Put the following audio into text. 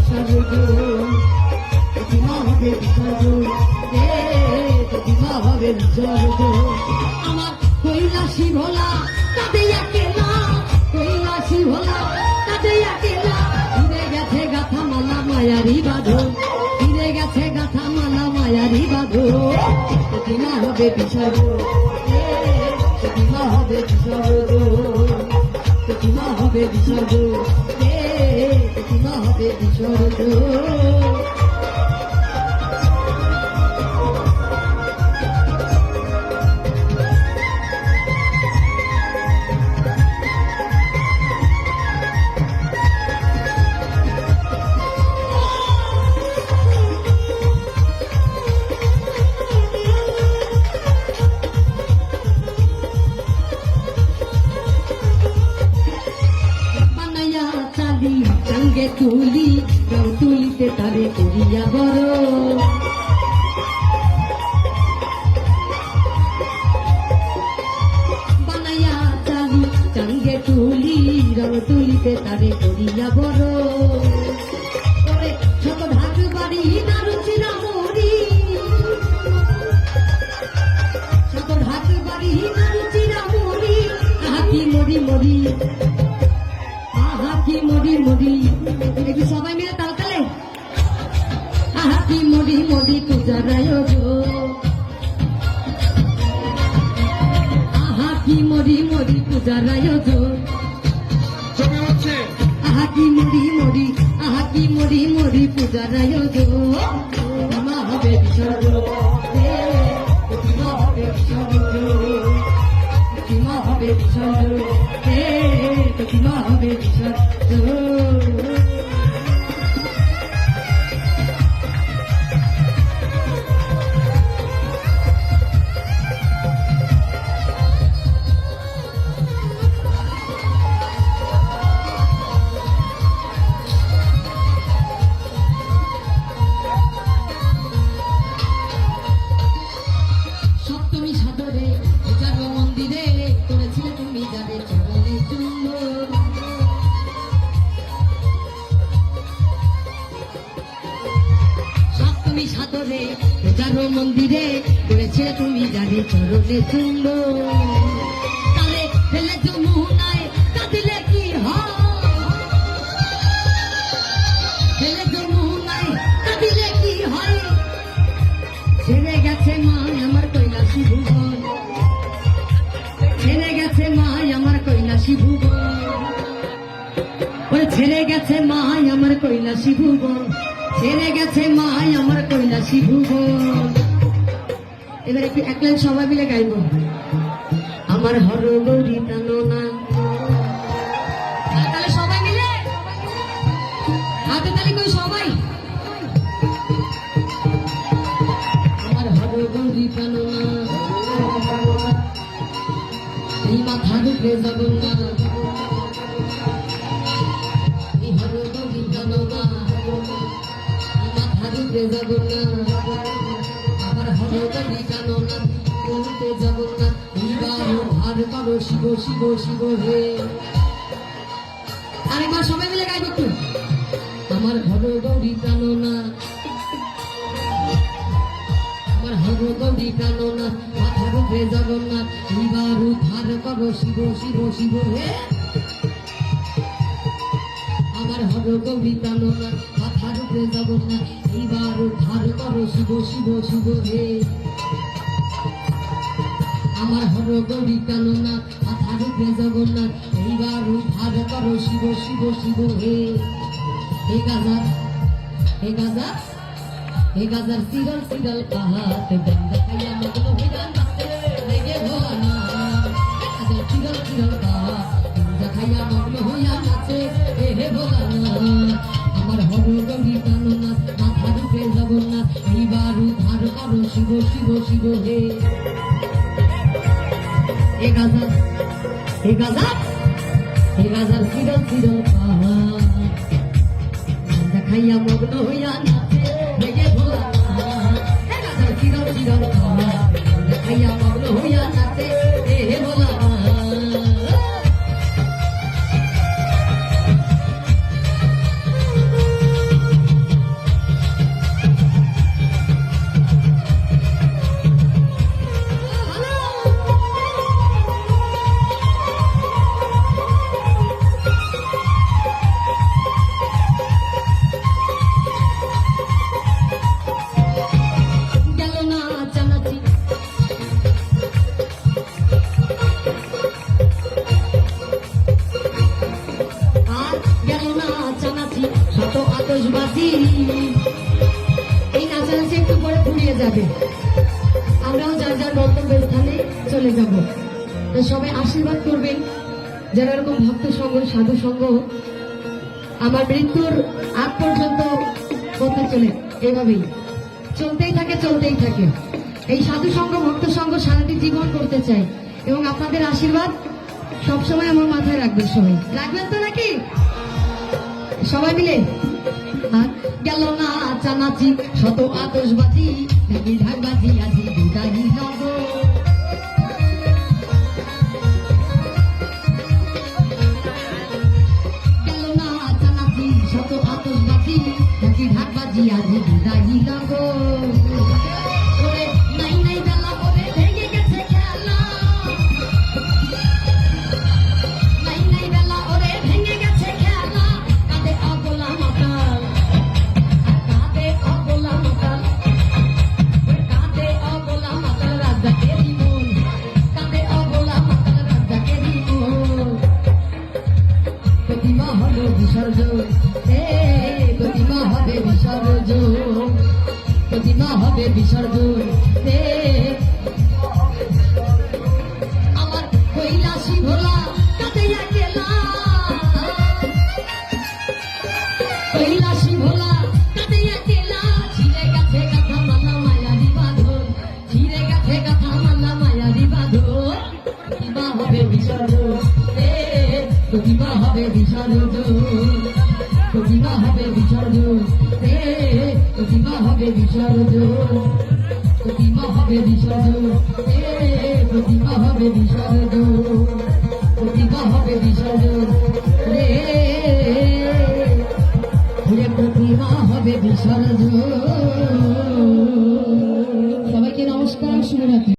বিসর্গ প্রতিমা হবে বিসর্গ প্রতিমা হবে বিসর্গ আমার কৈলাসী ভোলা কাঁদে একেলা কৈলাসী ভোলা কাঁদে একেলা ফিরে গেছে গাথা মালা মায়ারি বাঁধো ফিরে গেছে গাথা মালা মায়ারি বাঁধো প্রতিমা হবে বিসর্গ প্রতিমা হবে বিসর্গ প্রতিমা হবে বিসর্গ প্রতিমা হবে বিসর্গ সঙ্গে তুলি রং তুলিতে তারে করিয়া বড় বানাইয়া চালি সঙ্গে তুলি রং তুলিতে তারে করিয়া বড় ছোট ঢাক বাড়ি নারুচিরা মরি ছোট ঢাক বাড়ি নারুচিরা মরি আহাকি মরি মরি আহাকি মরি মরি একটু সবাই মিলে তালতালে আহাকি মরি মরি পূজারায় আহাকি মরি মরি পূজারায় আহাকি মরি মরি আহাকি মরি মরি পূজারায় প্রতিমা হবে বিসর্গ প্রতিমা হবে বিসর্গ প্রতিমা হবে বিসর্গ প্রতিমা হবে বিসর্গ সপ্তমী সাদরে পূজার মন্দিরে করেছিলে তুমি যাবে চরণে চুম্ব সপ্তমী সাদরে পূজার মন্দিরে করেছিলে তুমি যাবে চরণে চুম্ব তাহলে ফেলে যমুনায় কাঁদিলে কি হয় ফেলে যমুনায় কাঁদিলে কি হয় ছেড়ে গেছে মা আমার কৈলাসী ভুবন ছেড়ে গেছে মা আমার কৈলাসী ভুবন ছেড়ে গেছে মা আমার কৈলাসী ভুবন ছেড়ে গেছে মা আমার কৈলাসী ভুবন এবার একটু এক লাইন সবাই মিলে গাইব আমার হর গৌরী টাননা তাহলে সবাই মিলে হাতে তালি কই সবাই গৌরী প্রাণনা এই মাথার উপরে জগন্নাথ এই হর গৌরী প্রাণনা এই মাথার উপরে জগন্নাথ আমার হর গৌরী প্রাণনা বলতে জগন্নাথ এইবার ভার করো শিব শিব শিব হে আরেকবার সবাই মিলে গাইব একটু আমার হর গৌরী প্রাণনা হর গৌরী প্রাণনা মাথার উপরে জগন্নাথ এইবার উদ্ধার করো শিব শিব শিব হে আমার হর গৌরী প্রাণনা মাথার উপরে জগন্নাথ এইবার উদ্ধার করো শিব শিব শিব হে আমার হর গৌরী প্রাণনা মাথার উপরে জগন্নাথ এইবার উদ্ধার করো শিব শিব শিব হে হে গাজা হে গাজা হে গাজার সিরল সিরল পাহাড় বন্ধ খাইয়া মগ্ন হইয়া নাচে লেগে ভোলা গাজার সিরল সিরল পাহাড় বন্ধ খাইয়া মগ্ন হইয়া নাচে হে ভোলা আমার হর গৌরী প্রাণনাথ মাথার উপরে জগন্নাথ এইবার উদ্ধার করো শিব শিব শিব হে হে গাজার হে গাজার হে গাজার সিরল সিরল পাহাড় বন্ধ খাইয়া মগ্ন হইয়া নাচে লেগে ভোলা হে গাজার সিরল সিরল পাহাড় বন্ধ খাইয়া মগ্ন হইয়া নাচে হে ভোলা নাচানাচি, এই নাচানাচি একটু পরে ফুরিয়ে যাবে, আমরাও যার যার গন্তব্যের স্থানে চলে যাব। তো সবাই আশীর্বাদ করবেন যেন এরকম ভক্ত সঙ্গ সাধু সঙ্গ আমার মৃত্যুর আগ পর্যন্ত করতে চলে, এভাবেই চলতেই থাকে চলতেই থাকে। এই সাধু সঙ্গ ভক্ত সঙ্গ সারাটি জীবন করতে চাই এবং আপনাদের আশীর্বাদ সবসময় আমার মাথায় রাখবেন, সবাই রাখবেন তো নাকি? সবাই মিলে গেল না চানাচি শত আতশবাজি নাকি ঢাকবাজি আজি দুটাই নব। গেল না চানাচি শত আতশবাজি নাকি ঢাকবাজি আজি দুটাই নব। নাই নাই বেলা ওরে ভেঙে গেছে খেলা, নাই নাই বেলা ওরে ভেঙে গেছে খেলা, কাঁদে অবলা মাতাল, কাঁদে অবলা মাতাল, কাঁদে অবলা মাতাল রাজাকে জীবন, কাঁদে অবলা মাতাল রাজাকে জীবন। প্রতিমা হলো বিসর্জন, প্রতিমা হবে বিসর্জন, প্রতিমা হবে বিসর্জন। আমার কৈলাসী ভোলা কাঁদিয়া গেলা, কৈলাসী ভোলা কাঁদিয়া গেলা, ছিঁড়ে গেছে গাথা মালা মায়ারি বাঁধন, ছিঁড়ে গেছে গাথা মালা মায়ারি বাঁধন। প্রতিমা হবে বিসর্জন, প্রতিমা হবে বিসর্জন, প্রতিমা হবে বিসর্জন, প্রতিমা হবে বিসর্জন, প্রতিমা হবে বিসর্জন, প্রতিমা হবে বিসর্জন, প্রতিমা হবে বিসর্জন, রে প্রতিমা হবে বিসর্জন।